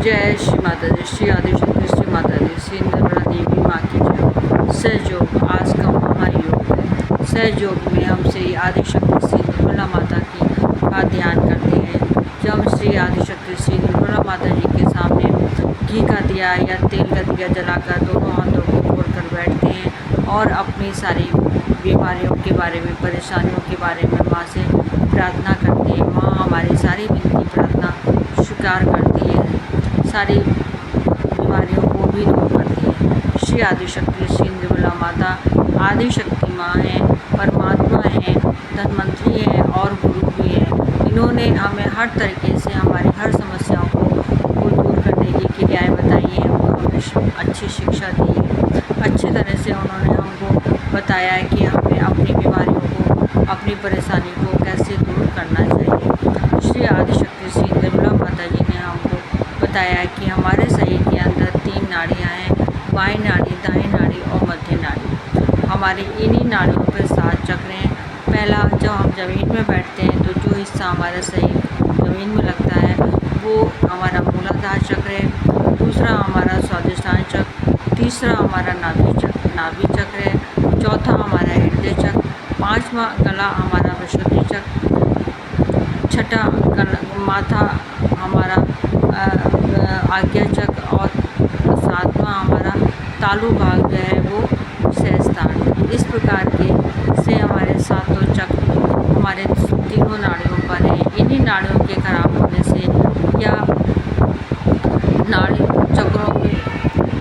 जय श्री माता दी, श्री आदिशक्ति श्री माता दी, श्री निर्मला देवी माँ की जय। सहयोग आज का महायोग है। सहयोग में हम श्री आदिशक्ति श्री निर्मला माता की का ध्यान करते हैं। जब हम श्री आदिशक्ति श्री निर्मला माता जी के सामने घी का दिया या तेल का दिया जलाकर दोनों हाथों को जोड़कर बैठते हैं और अपनी सारी बीमारियों के बारे में, परेशानियों के बारे में माँ से प्रार्थना करते हैं। माँ हमारी सारी विनती प्रार्थना स्वीकार करती है, सारी बीमारियों को भी दूर करती है। श्री आदिशक्ति श्री निर्मला माता आदिशक्ति माँ हैं, परमात्मा हैं, धन्वंतरी हैं और गुरु भी हैं। इन्होंने हमें हर तरीके से हमारी हर समस्याओं को दूर करने की क्रियाएँ बताई हैं और हमें अच्छी शिक्षा दी है। अच्छी तरह से उन्होंने हमको बताया है कि हमें अपनी बीमारियों को, अपनी परेशानी को कैसे दूर करना चाहिए। श्री आदिशक्ति श्री निर्मला माता जी ने हमको बताया है कि हमारे शरीर के अंदर 3 नाड़ियाँ हैं, बाएं नाड़ी, दाएं नाड़ी और मध्य नाड़ी। हमारे इन्हीं नाड़ियों पर 7 चक्र हैं। पहला, जब हम ज़मीन में बैठते हैं तो जो हिस्सा हमारा शरीर ज़मीन में लगता है वो हमारा मूलाधार चक्र है। दूसरा हमारा स्वादिष्ठान चक्र, तीसरा हमारा नाभि चक्र है, चौथा हमारा हृदय चक्र, 5वां गला हमारा विशुद्धि चक्र, छठा माथा हमारा आज्ञा चक्र और 7वां हमारा तालु भाग जो है वो सहस्त्रार। इस प्रकार के से हमारे 7 चक्र हमारे तीनों नाड़ियों पर हैं। इन्हीं नाड़ियों के खराब होने से या नाड़ी चक्रों के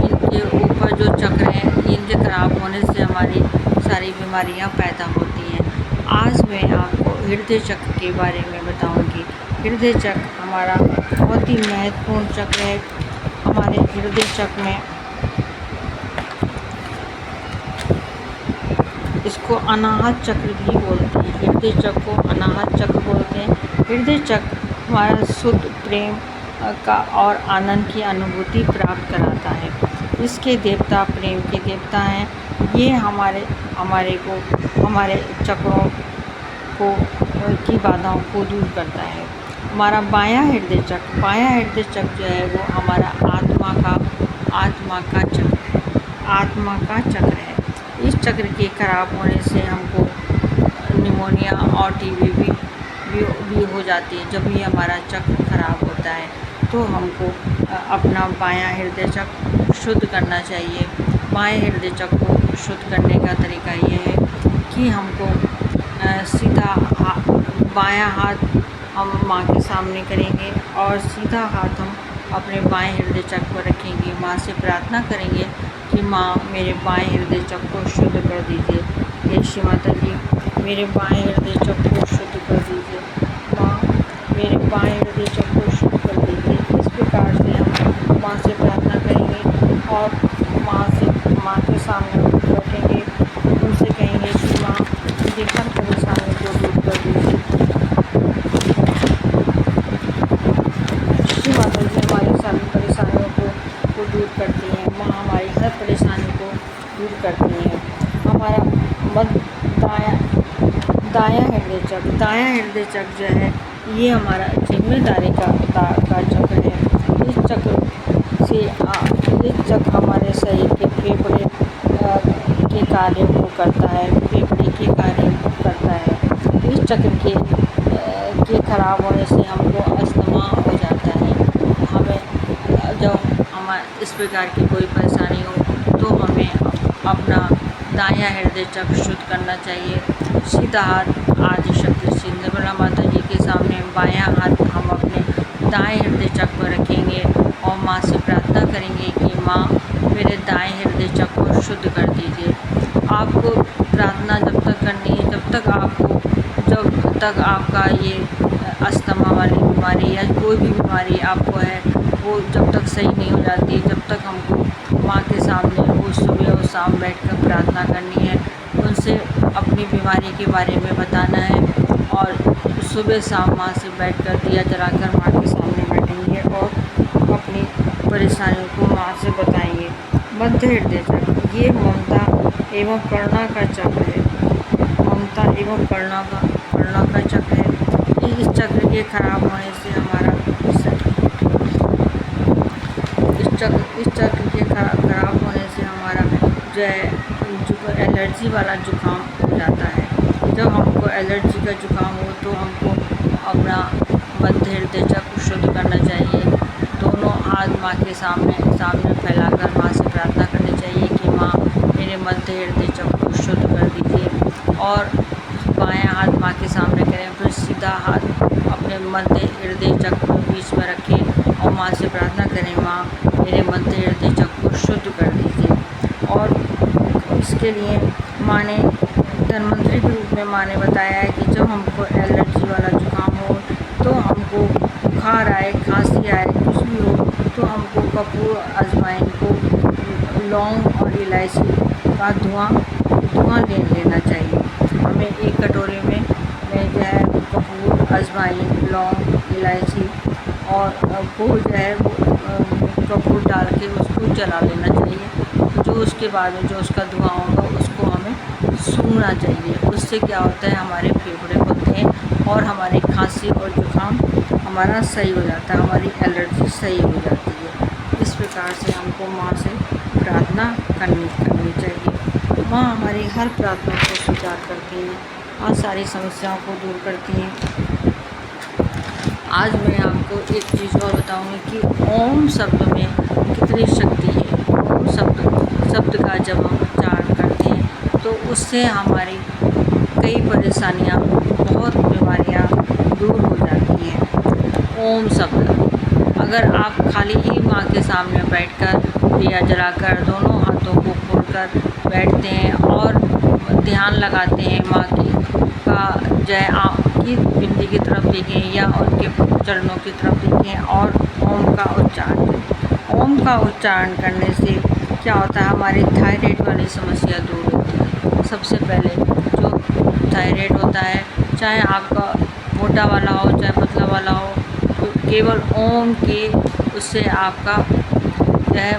इनके ऊपर जो चक्र हैं इनके खराब होने से हमारी सारी बीमारियां पैदा होती हैं। आज मैं आपको हृदय चक्र के बारे में बताऊंगी। हृदय चक्र हमारा बहुत ही महत्वपूर्ण चक्र है। हमारे हृदय चक्र में इसको अनाहत चक्र भी बोलते हैं। हृदय चक्र को अनाहत चक्र बोलते हैं। हृदय चक्र हमारा शुद्ध प्रेम का और आनंद की अनुभूति प्राप्त कराता है। इसके देवता प्रेम के देवता हैं। ये हमारे चक्रों को की बाधाओं को दूर करता है। हमारा बायां हृदय चक्र जो है वो हमारा आत्मा का चक्र है। इस चक्र के खराब होने से हमको निमोनिया और टीबी भी हो जाती है। जब भी हमारा चक्र खराब होता है तो हमको अपना बायां हृदय चक्र शुद्ध करना चाहिए। बाएं हृदय चक्र को शुद्ध करने का तरीका ये है कि हमको सीधा बायां हाथ हम माँ के सामने करेंगे और सीधा हाथ हम अपने बाएं हृदय चक्र पर रखेंगे। माँ से प्रार्थना करेंगे कि माँ मेरे बाएं हृदय चक्र को शुद्ध कर दीजिए। हे श्री माता जी, मेरे बाएं हृदय चक्र को शुद्ध कर दीजिए। माँ मेरे बाएं हृदय चक्र को शुद्ध कर दीजिए। इस प्रकार से हम माँ से प्रार्थना करेंगे और माँ के सामने बैठेंगे। उनसे कहेंगे कि माँ मुझे हर परेशानी को दूर कर दीजिए। श्री माता जी हमारी सारी परेशानियों को दूर करती हैं। माँ हमारी हर परेशानी को दूर करती हैं। हमारा दायां हृदय चक्र जो है ये हमारा जिम्मेदारी का चक्र है। इस चक्र हमारे शरीर के फेफड़े के कार्य को करता है। इस चक्र के खराब होने से हमको अस्थमा हो जाता है। हमें जब इस प्रकार की कोई परेशानी हो तो हमें अपना दायां हृदय चक्र शुद्ध करना चाहिए। सीधा हाथ आदिशक्ति श्री निर्मला माता जी के सामने, बायां हाथ हम अपने दाएं हृदय चक्र पर रखेंगे और माँ से प्रार्थना करेंगे कि माँ मेरे दाएं हृदय चक्र को शुद्ध कर दीजिए। आपको प्रार्थना जब तक करनी है जब तक आपका ये अस्थमा वाली बीमारी या कोई भी बीमारी आपको है वो जब तक सही नहीं हो जाती, जब तक हमको माँ के सामने रोज़ सुबह और शाम बैठकर प्रार्थना करनी है। उनसे अपनी बीमारी के बारे में बताना है और सुबह शाम माँ से बैठकर दिया जलाकर माँ के सामने बैठेंगे और अपनी परेशानियों को माँ से बताएंगे। मध्य हृदय चक्र ये ममता एवं करुणा का चक्र है। करुणा का चक्र है। इस चक्र के खराब होने से हमारा इस चक्र के खराब होने से हमारा जो है एलर्जी वाला जुकाम हो जाता है। जब हमको एलर्जी का जुकाम हो तो हमको अपना मध्य हृदय चक्र शुद्ध करना चाहिए। दोनों हाथ माँ के सामने फैलाकर माँ से प्रार्थना करनी चाहिए कि माँ मेरे मध्य हृदय चक्र को शुद्ध कर दीजिए। और बायां हाथ माँ के सामने करें, फिर सीधा हाथ अपने मध्य हृदय चक्र को बीच में रखें और माँ से प्रार्थना करें, माँ मेरे मध्य हृदय चक्र को शुद्ध कर दीजिए। और इसके लिए माँ ने धन्वंतरि के रूप में माँ ने बताया है कि जब हमको एलर्जी वाला जुकाम हो, तो हमको बुखार आए, खांसी आए, कुछ भी हो, तो हमको कपूर, अजवाइन को, लौंग और इलायची का धुआं ले लेना चाहिए। हमें एक कटोरे में जो है कपूर, अजवाइन, लौंग, इलायची और वो जो है कपूर डाल के उसको जला लेना चाहिए। जो उसके बाद में जो उसका धुआं होगा उसको हमें सूंघना चाहिए। उससे क्या होता है, हमारे फेफड़े होते हैं और हमारी खांसी और जुकाम हमारा सही हो जाता है, हमारी एलर्जी सही हो जाती है। इस प्रकार से हमको माँ से प्रार्थना करनी चाहिए। माँ हमारी हर प्रार्थना को स्वीकार करती हैं और सारी समस्याओं को दूर करती हैं। आज मैं आपको एक चीज़ और बताऊंगी कि ओम शब्द में कितनी शक्ति है। ओम शब्द का जब हम उच्चारण करते हैं तो उससे हमारी कई परेशानियां, बहुत बीमारियां दूर हो जाती हैं। ओम शब्द, अगर आप खाली ही माँ के सामने बैठकर दिया जलाकर दोनों हाथों को खोलकर बैठते हैं और ध्यान लगाते हैं, माँ की जय आपकी पिंडी की तरफ देखें या उनके चरणों की तरफ देखें और ओम का उच्चारण करें। ओम का उच्चारण करने से क्या होता है, हमारी थायराइड वाली समस्या दूर होती है। सबसे पहले जो थायराइड होता है, चाहे आपका मोटा वाला हो चाहे पतला वाला हो, तो केवल ओम के उससे आपका जो है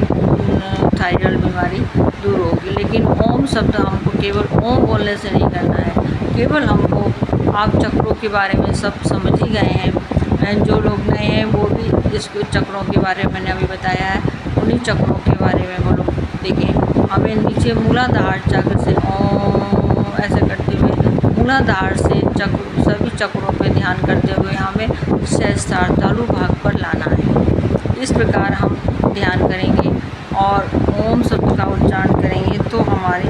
थायराइड बीमारी दूर होगी। लेकिन ओम शब्द हमको केवल ओम बोलने से नहीं करना है। केवल हमको, आप चक्रों के बारे में सब समझ ही गए हैं, जो लोग नए हैं वो भी इस चक्रों के बारे में मैंने अभी बताया है, उन्हीं चक्रों के बारे में वो लोग देखें। हमें नीचे मूलाधार चक्र से ओम ऐसे करते हुए मूलाधार से चक्र, सभी चक्रों पे ध्यान करते हुए हमें सहस्त्रार तालु भाग पर लाना है। इस प्रकार हम ध्यान करेंगे और ओम शब्द का उच्चारण करेंगे तो हमारी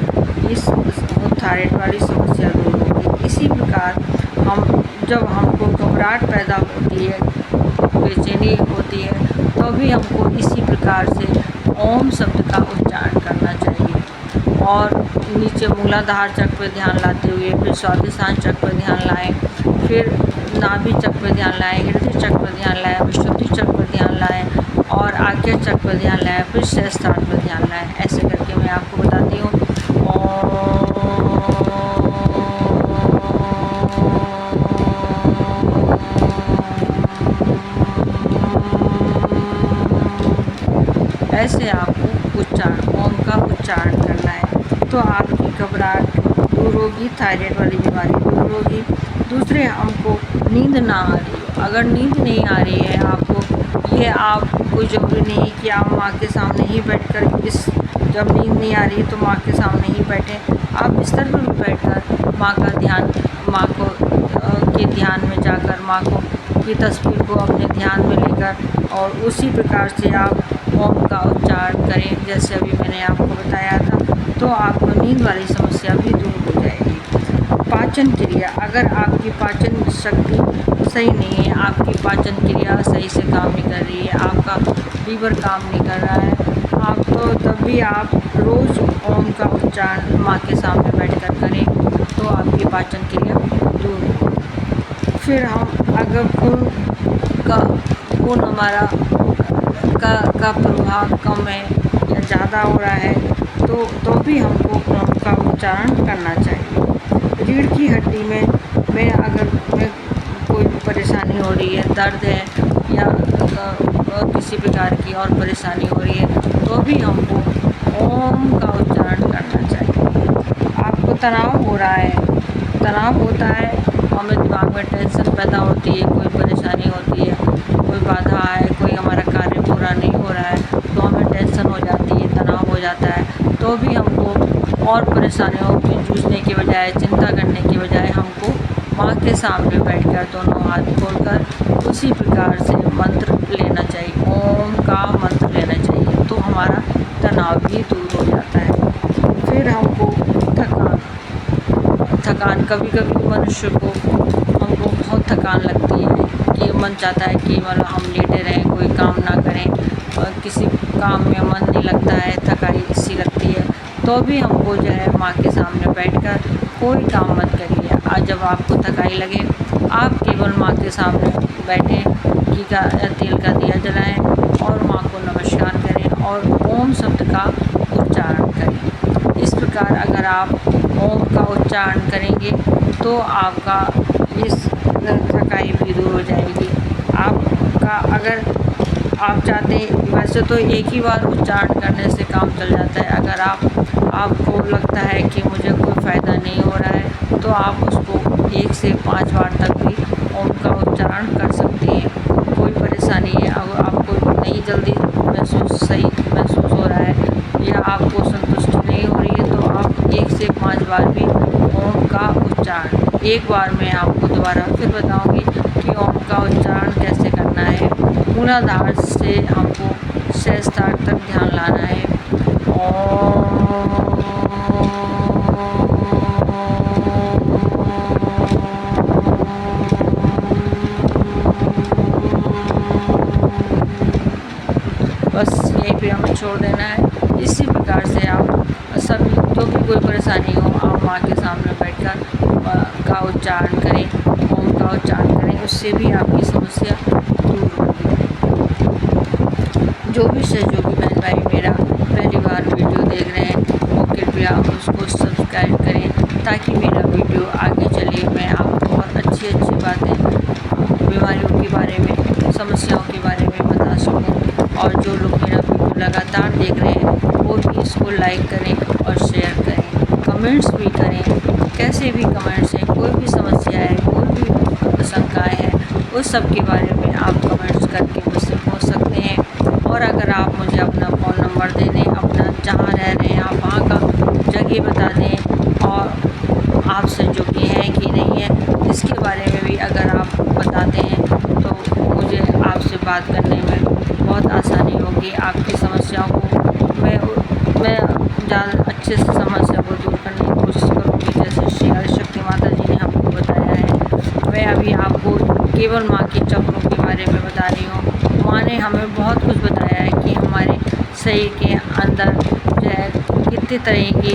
इस थायराइड वाली समस्या दूर होगी। इसी प्रकार जब हमको घबराहट पैदा होती है, बेचैनी होती है, तो भी हमको इसी प्रकार से ओम शब्द का उच्चारण करना चाहिए। और नीचे मूलाधार चक्र पर ध्यान लाते हुए फिर स्वादिष्ठान चक्र पर ध्यान लाएं, फिर नाभि चक्र पर ध्यान लाएं, हृदय चक्र पर ध्यान लाएं, विशुद्धि चक्र पर ध्यान लाएं और आज्ञा चक्र पर ध्यान लाएं, फिर सहस्त्रार पर ध्यान लाएं। ऐसे करके मैं आपको बताती हूँ। ऐसे आपको ओम का उच्चारण करना है तो आपकी घबराहट दूर होगी, थायराइड वाली बीमारी दूर होगी। दूसरे, हमको नींद ना आ रही हो, अगर नींद नहीं आ रही है आपको, ये आप कोई ज़रूरी नहीं कि आप माँ के सामने ही बैठकर जब नींद नहीं आ रही तो माँ के सामने ही बैठें। आप बिस्तर पर भी बैठकर माँ को के ध्यान में जाकर माँ की तस्वीर को अपने ध्यान में लेकर और उसी प्रकार से आप ओम का उच्चारण करें जैसे अभी मैंने आपको बताया था, तो आपको नींद वाली समस्या भी दूर हो जाएगी। पाचन क्रिया, अगर आपकी पाचन शक्ति सही नहीं है, आपकी पाचन क्रिया सही से काम नहीं कर रही है, आपका लीवर काम नहीं कर रहा है, आपको तब भी आप रोज़ ओम का उच्चारण माँ के सामने बैठकर करें तो आपकी पाचन क्रिया दूर हो। फिर हम अगर खून हमारा का प्रभाव कम है या ज़्यादा हो रहा है तो भी हमको ओम का उच्चारण करना चाहिए। रीढ़ की हड्डी में अगर कोई परेशानी हो रही है, दर्द है या किसी प्रकार की और परेशानी हो रही है तो भी हमको ओम का उच्चारण करना चाहिए। आपको तनाव हो रहा है, तनाव होता है, हमें दिमाग में टेंशन पैदा होती है, कोई परेशानी होती है, कोई बाधा है, कोई हमारा कार्य पूरा नहीं हो रहा है तो हमें टेंशन हो जाती है, तनाव हो जाता है, तो भी हमको और परेशानियों की जूझने के बजाय, चिंता करने के बजाय हमको माँ के सामने बैठकर दोनों हाथ खोलकर उसी प्रकार से मंत्र लेना चाहिए, ओम का मंत्र लेना चाहिए, तो हमारा तनाव भी दूर हो जाता है। फिर हमको थकान कभी कभी मनुष्य को हमको बहुत थकान लगती है कि मन चाहता है कि मतलब हम लेटे रहें, कोई काम ना करें, और किसी काम में मन नहीं लगता है, थकाई सी लगती है, तो भी हमको जो है माँ के सामने बैठकर कोई काम मत करिए। आज जब आपको थकाई लगे, आप केवल माँ के सामने बैठें, घी का या तेल का दिया जलाएं और माँ को नमस्कार करें और ओम शब्द का उच्चारण करें। इस प्रकार अगर आप ओम का उच्चारण करेंगे तो आपका इस थकाई भी दूर हो जाएगी। आपका अगर आप चाहते हैं, वैसे तो एक ही बार उच्चारण करने से काम चल जाता है। अगर आपको लगता है कि मुझे कोई फ़ायदा नहीं हो रहा है, तो आप उसको 1 से 5 बार तक भी ओम का उच्चारण कर सकते हैं। कोई परेशानी है, अगर आपको नहीं जल्दी सही महसूस हो रहा है या आपको संतुष्टि नहीं हो रही है, तो आप 1 से 5 बार भी ओम का उच्चारण। एक बार मैं आपको दोबारा फिर बताऊंगी कि ओम का उच्चारण कैसे करना है। मूलाधार से हमको सहस्त्रार तक ध्यान लाना है। बस यहीं पे हमें छोड़ देना है। इसी प्रकार से आप सभी जो भी कोई परेशानी हो, आप माँ के सामने बैठकर का उच्चारण करें, ओम का उच्चारण करें, उससे भी आपकी समस्या दूर होगी। जो भी सहयोगी बहन भाई मेरा पहली बार वीडियो देख रहे हैं, वो कृपया उसको सब्सक्राइब करें ताकि मेरा वीडियो आगे चले। मैं आपको और अच्छी बातें बीमारियों के बारे में, समस्याओं के बारे में बता सकूँ। और जो लोग मेरा वीडियो लगातार देख रहे हैं वो भी इसको लाइक करें और शेयर करें, कमेंट्स भी करें। कैसे भी कमेंट्स हैं, कोई भी समस्या है, कोई भी शंकाएँ हैं, उस सब के बारे में आप कमेंट्स करके मुझसे पूछ सकते हैं। और अगर आप मुझे अपना फ़ोन नंबर दे दें, अपना जहाँ रह रहे हैं आप वहाँ का जगह बता दें, और आपसे जो कि हैं कि नहीं है, इसके बारे में भी अगर आप बताते हैं तो मुझे आपसे बात करने में बहुत आसानी होगी। आपकी समस्याओं को मैं ज़्यादा अच्छे से समस्या को दूर करने की कोशिश करूँगी, जैसे श्री आदिशक्ति माता जी ने हमको बताया है। मैं अभी आपको केवल माँ के चक्रों के बारे में बता रही हूँ। माँ ने हमें बहुत कुछ बताया है कि हमारे शरीर के अंदर जो है कितने तरह की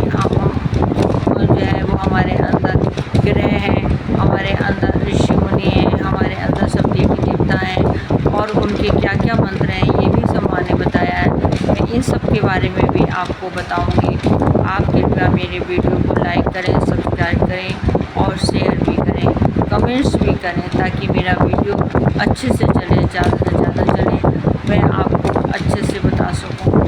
जो है वो हमारे अंदर ग्रह हैं, हमारे अंदर ऋषि मुनि हैं, हमारे अंदर सब देवी देवता हैं, और उनके क्या क्या मंत्र हैं, ये भी सब माँ ने बताया है। मैं इन सब के बारे में भी आपको बताऊंगी। आप कृपया मेरे वीडियो को लाइक करें, सब्सक्राइब करें और शेयर भी करें, कमेंट्स भी करें, ताकि मेरा वीडियो अच्छे से चले, ज़्यादा से ज़्यादा चले, मैं आपको अच्छे से बता सकूँ।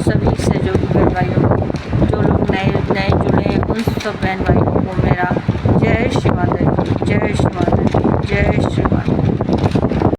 सभी सहयोगी बहन भाइयों को, जो लोग नए जुड़े हैं, उन सब बहन भाइयों को मेरा